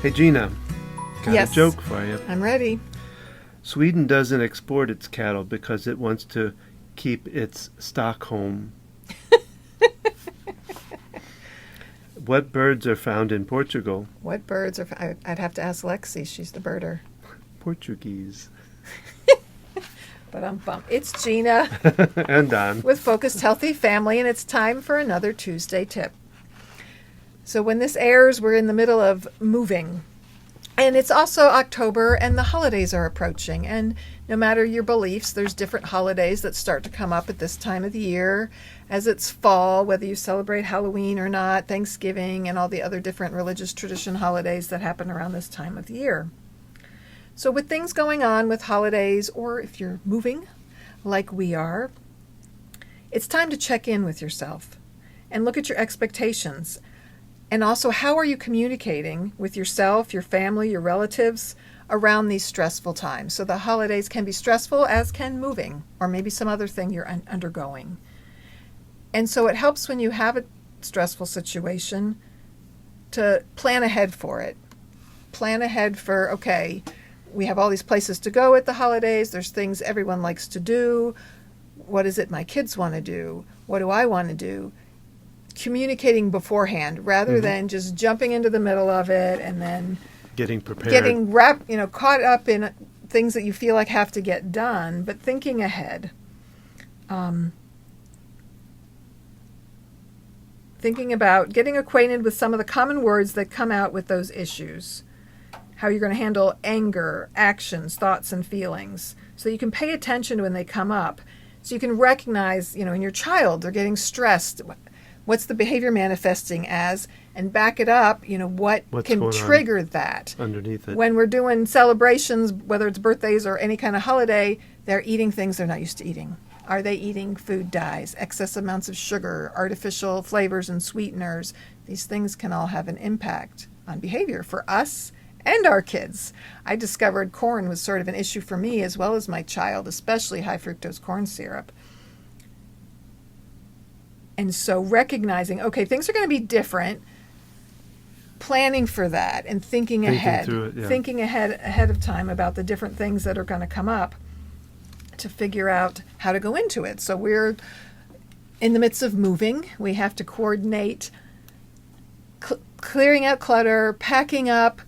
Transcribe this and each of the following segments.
Hey Gina, got Yes. a joke for you. I'm ready. Sweden doesn't export its cattle because it wants to keep its stock home. What birds are found in Portugal? What birds are... I'd have to ask Lexi. She's the birder. Portuguese. But I'm bummed. It's Gina And Don. with Focused Healthy Family, and it's time for another Tuesday tip. So when this airs, we're in the middle of moving. And it's also October, and the holidays are approaching. And no matter your beliefs, there's different holidays that start to come up at this time of the year. As it's fall, whether you celebrate Halloween or not, Thanksgiving, and all the other different religious tradition holidays that happen around this time of the year. So with things going on with holidays, or if you're moving like we are, it's time to check in with yourself and look at your expectations. And also, how are you communicating with yourself, your family, your relatives around these stressful times? So the holidays can be stressful, as can moving, or maybe some other thing you're undergoing. And so it helps when you have a stressful situation to plan ahead for it. Plan ahead for, okay, we have all these places to go at the holidays. There's things everyone likes to do. What is it my kids want to do? What do I want to do? Communicating beforehand rather than just jumping into the middle of it and then Getting prepared. getting caught up in things that you feel like have to get done, but thinking ahead. Thinking about getting acquainted with some of the common words that come out with those issues. How you're going to handle anger, actions, thoughts, and feelings. So you can pay attention when they come up. So you can recognize, in your child, they're getting stressed. What's the behavior manifesting as? And back it up, what's can trigger that. Underneath it. When we're doing celebrations, whether it's birthdays or any kind of holiday, they're eating things they're not used to eating. Are they eating food dyes, excess amounts of sugar, artificial flavors and sweeteners? These things can all have an impact on behavior for us and our kids. I discovered corn was sort of an issue for me as well as my child, especially high fructose corn syrup. And so recognizing, okay, things are going to be different, planning for that and thinking ahead. Through it, yeah. Thinking ahead of time about the different things that are going to come up to figure out how to go into it. So we're in the midst of moving. We have to coordinate clearing out clutter, packing up,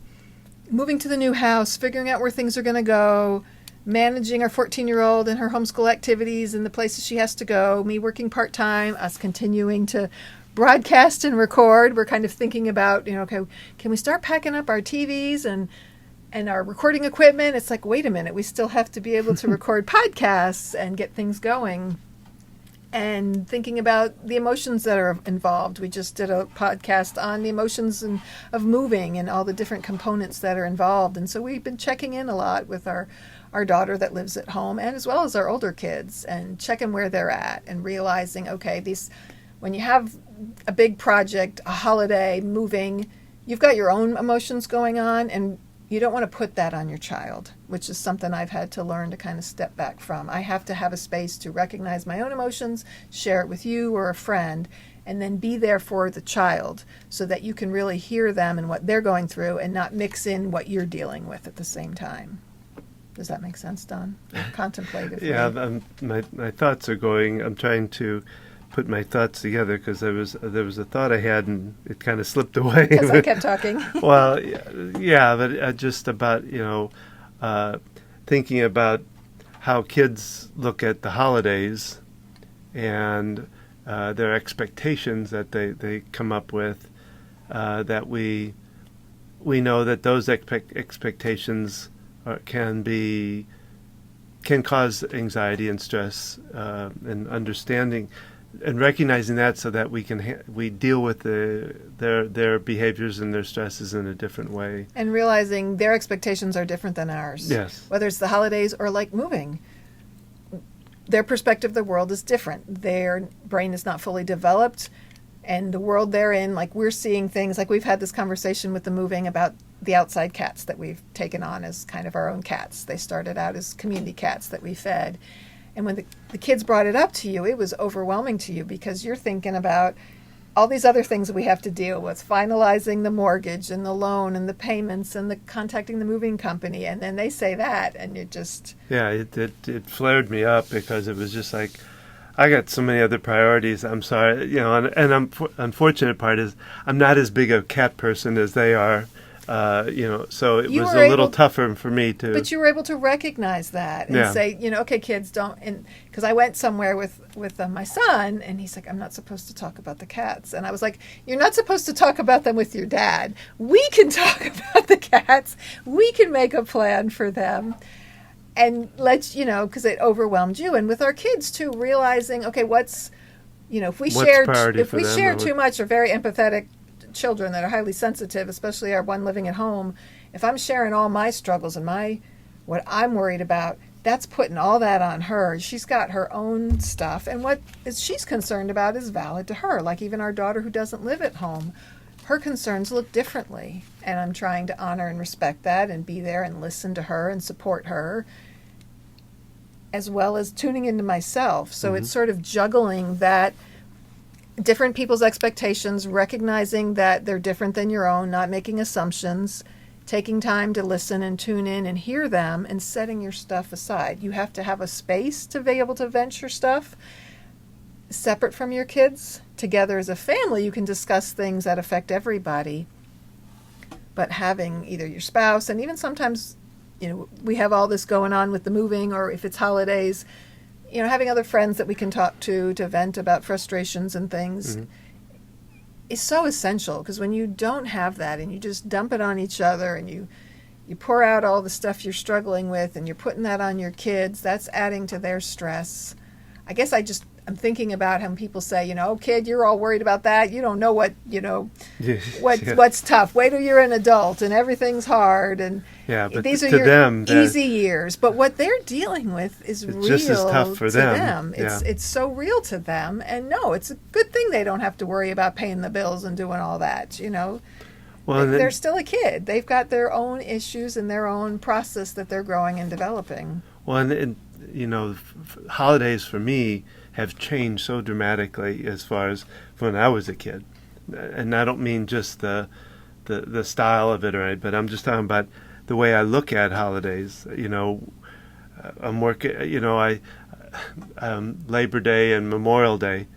moving to the new house, figuring out where things are going to go, managing our 14-year-old and her homeschool activities and the places she has to go, me working part-time, us continuing to broadcast and record. We're kind of thinking about, okay, can we start packing up our TVs and our recording equipment? It's like, wait a minute, we still have to be able to record podcasts and get things going. And thinking about the emotions that are involved. We just did a podcast on the emotions of moving and all the different components that are involved. And so we've been checking in a lot with our daughter that lives at home, and as well as our older kids, and checking where they're at and realizing, okay, when you have a big project, a holiday, moving, you've got your own emotions going on, and you don't want to put that on your child, which is something I've had to learn to kind of step back from. I have to have a space to recognize my own emotions, share it with you or a friend, and then be there for the child so that you can really hear them and what they're going through and not mix in what you're dealing with at the same time. Does that make sense, Don? Contemplatively. Yeah, my thoughts are going. I'm trying to put my thoughts together because there was a thought I had and it kind of slipped away. Because I kept talking. Well, yeah, but just about, thinking about how kids look at the holidays and their expectations that they come up with, that we know that those expectations can cause anxiety and stress, and understanding and recognizing that so that we deal with their behaviors and their stresses in a different way. And realizing their expectations are different than ours. Yes. Whether it's the holidays or like moving. Their perspective of the world is different. Their brain is not fully developed, and the world they're in, like we're seeing things, like we've had this conversation with the moving about the outside cats that we've taken on as kind of our own cats. They started out as community cats that we fed. And when the kids brought it up to you, it was overwhelming to you because you're thinking about all these other things that we have to deal with, finalizing the mortgage and the loan and the payments and the contacting the moving company, and then they say that, and you just... Yeah, it flared me up because it was just like, I got so many other priorities. I'm sorry, unfortunate part is I'm not as big a cat person as they are. So it was a little tougher for me to... But you were able to recognize that and say, okay, kids, don't... Because I went somewhere with my son, and he's like, I'm not supposed to talk about the cats. And I was like, you're not supposed to talk about them with your dad. We can talk about the cats. We can make a plan for them. And because it overwhelmed you. And with our kids, too, realizing, okay, if we share too much, or very empathetic children that are highly sensitive, especially our one living at home, if I'm sharing all my struggles and what I'm worried about, that's putting all that on her. She's got her own stuff, and what she's concerned about is valid to her. Like even our daughter who doesn't live at home, her concerns look differently, and I'm trying to honor and respect that and be there and listen to her and support her, as well as tuning into myself. So it's sort of juggling that different people's expectations, recognizing that they're different than your own, not making assumptions, taking time to listen and tune in and hear them, and setting your stuff aside. You have to have a space to be able to vent your stuff separate from your kids. Together as a family, you can discuss things that affect everybody. But having either your spouse, and even sometimes, we have all this going on with the moving, or if it's holidays, having other friends that we can talk to vent about frustrations and things is so essential. Because when you don't have that and you just dump it on each other and you pour out all the stuff you're struggling with and you're putting that on your kids, that's adding to their stress. I guess I'm thinking about how people say, kid, you're all worried about that. You don't know what's tough. Wait till you're an adult and everything's hard. And but these are to your them, easy years. But what they're dealing with is real just as tough for to them. It's so real to them. And no, it's a good thing they don't have to worry about paying the bills and doing all that, Well, they're still a kid. They've got their own issues and their own process that they're growing and developing. Well, holidays for me have changed so dramatically as far as when I was a kid. And I don't mean just the style of it, right? But I'm just talking about the way I look at holidays. I'm working, Labor Day and Memorial Day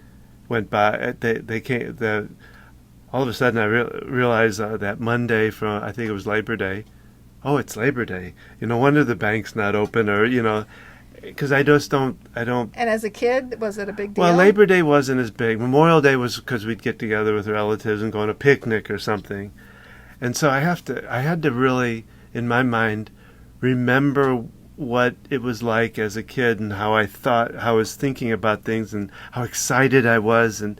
went by. They came, all of a sudden I realized that Monday I think it was Labor Day. Oh, it's Labor Day. No wonder the bank's not open, or, because I don't. And as a kid, was it a big deal? Well, Labor Day wasn't as big. Memorial Day was because we'd get together with relatives and go on a picnic or something. And so I had to really, in my mind, remember what it was like as a kid and how I was thinking about things and how excited I was, and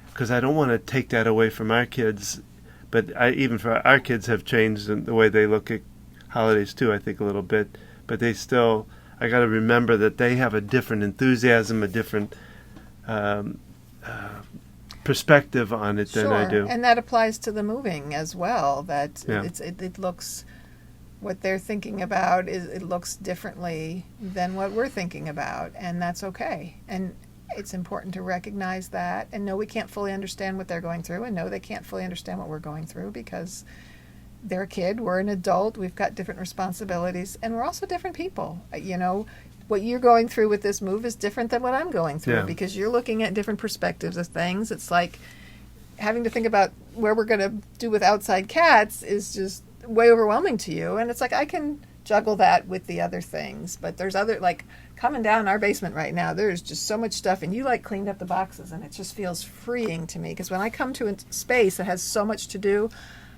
because I don't want to take that away from our kids. But even for our kids have changed in the way they look at holidays too, I think a little bit. But they still... I got to remember that they have a different enthusiasm, a different perspective on it than I do. And that applies to the moving as well. That it looks, what they're thinking about it looks differently than what we're thinking about, and that's okay. And it's important to recognize that and know we can't fully understand what they're going through, and know they can't fully understand what we're going through, because they're a kid, we're an adult, we've got different responsibilities, and we're also different people. What you're going through with this move is different than what I'm going through, because you're looking at different perspectives of things. It's like having to think about where we're going to do with outside cats is just way overwhelming to you, and it's like I can juggle that with the other things, but there's other, like coming down our basement right now, there's just so much stuff, and you cleaned up the boxes, and it just feels freeing to me, because when I come to a space that has so much to do,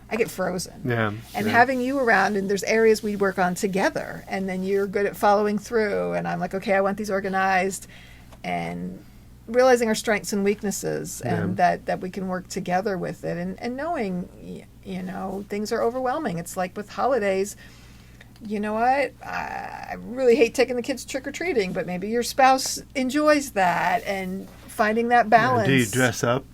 I get frozen. Having you around, and there's areas we work on together, and then you're good at following through, and I'm like, okay, I want these organized, and realizing our strengths and weaknesses, and that we can work together with it, and knowing, things are overwhelming. It's like with holidays, you know what, I really hate taking the kids trick-or-treating, but maybe your spouse enjoys that, and finding that balance. Do you dress up,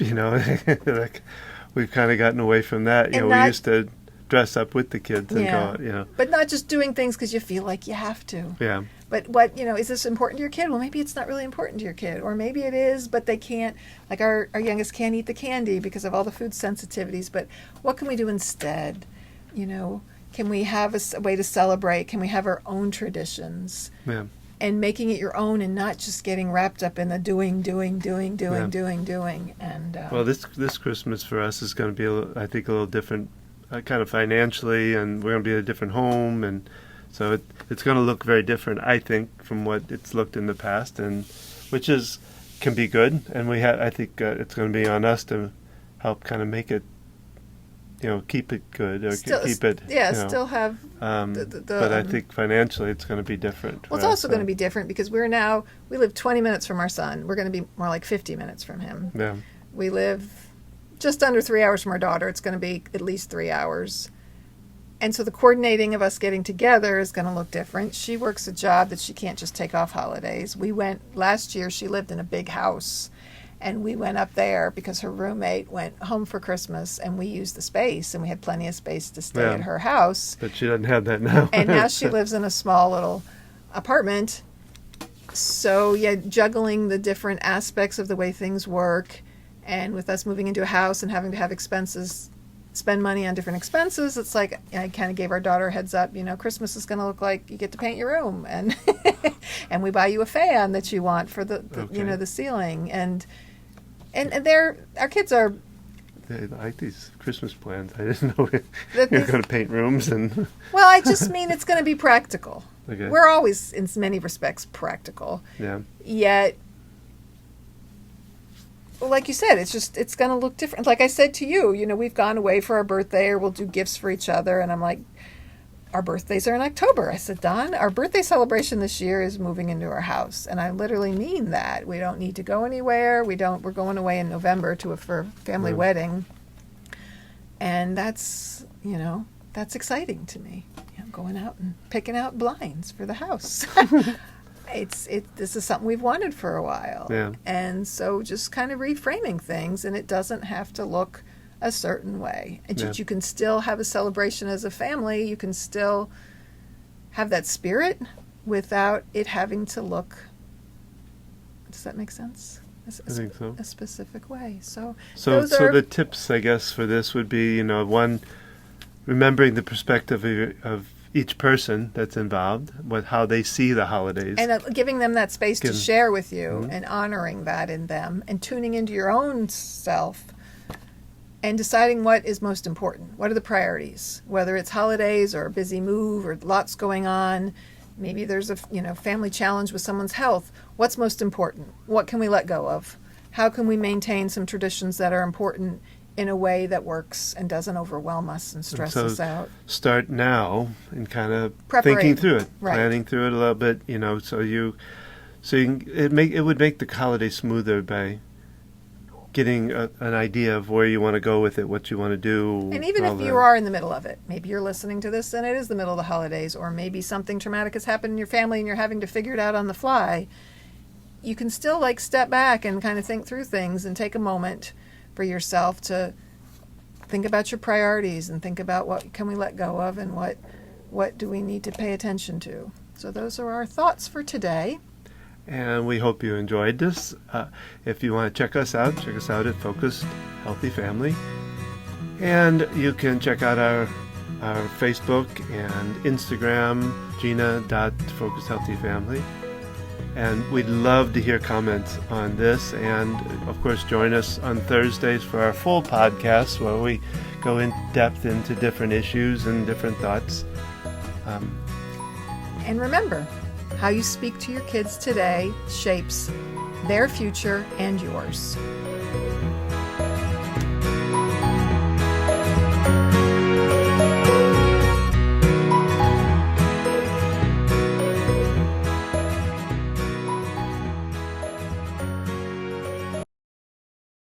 We've kind of gotten away from that. We used to dress up with the kids and go out, But not just doing things because you feel like you have to. Yeah. But is this important to your kid? Well, maybe it's not really important to your kid. Or maybe it is, but they can't, like our youngest can't eat the candy because of all the food sensitivities. But what can we do instead? Can we have a way to celebrate? Can we have our own traditions? Yeah. And making it your own and not just getting wrapped up in the doing. And well, this Christmas for us is going to be, I think, a little different, kind of financially, and we're going to be at a different home, and so it's going to look very different, I think, from what it's looked in the past, and which can be good. And I think it's going to be on us to help kind of make it, keep it good, or keep it. Yeah, still have. But I think financially it's going to be different. Well, it's also going to be different because we live 20 minutes from our son. We're going to be more like 50 minutes from him. Yeah. We live just under 3 hours from our daughter. It's going to be at least 3 hours. And so the coordinating of us getting together is going to look different. She works a job that she can't just take off holidays. Last year she lived in a big house, and we went up there because her roommate went home for Christmas, and we used the space, and we had plenty of space to stay at her house. But she doesn't have that now. And now she lives in a small little apartment. So, juggling the different aspects of the way things work, and with us moving into a house and having to have expenses, spend money on different expenses, it's like I kind of gave our daughter a heads up, Christmas is going to look like you get to paint your room, and and we buy you a fan that you want for the the ceiling, and our kids are. They like these Christmas plans. I didn't know you're going to paint rooms and. Well, I just mean it's going to be practical. Okay. We're always, in many respects, practical. Yeah. Yet, like you said, it's going to look different. Like I said to you, we've gone away for our birthday, or we'll do gifts for each other, and I'm like, our birthdays are in October. I said, Don, our birthday celebration this year is moving into our house, and I literally mean that. We don't need to go anywhere. We're going away in November for a family wedding, and that's exciting to me. Going out and picking out blinds for the house. This is something we've wanted for a while. Yeah. And so just kind of reframing things, and it doesn't have to look a certain way. You can still have a celebration as a family. You can still have that spirit without it having to look, does that make sense? I think so. A specific way. So the tips, I guess, for this would be, one, remembering the perspective of each person that's involved, how they see the holidays. And giving them that space to share with you, and honoring that in them, and tuning into your own self, and deciding what is most important. What are the priorities? Whether it's holidays or a busy move or lots going on, maybe there's a family challenge with someone's health. What's most important? What can we let go of? How can we maintain some traditions that are important in a way that works and doesn't overwhelm us and stress us out? Start now and kind of thinking through it, planning through it a little bit. It would make the holiday smoother by getting an idea of where you want to go with it, what you want to do. And even if you are in the middle of it, maybe you're listening to this and it is the middle of the holidays, or maybe something traumatic has happened in your family and you're having to figure it out on the fly, you can still step back and kind of think through things and take a moment for yourself to think about your priorities and think about what can we let go of and what do we need to pay attention to. So those are our thoughts for today. And we hope you enjoyed this. If you want to check us out at Focused Healthy Family. And you can check out our Facebook and Instagram, gina.focusedhealthyfamily. And we'd love to hear comments on this. And, of course, join us on Thursdays for our full podcast where we go in depth into different issues and different thoughts. And remember, how you speak to your kids today shapes their future and yours.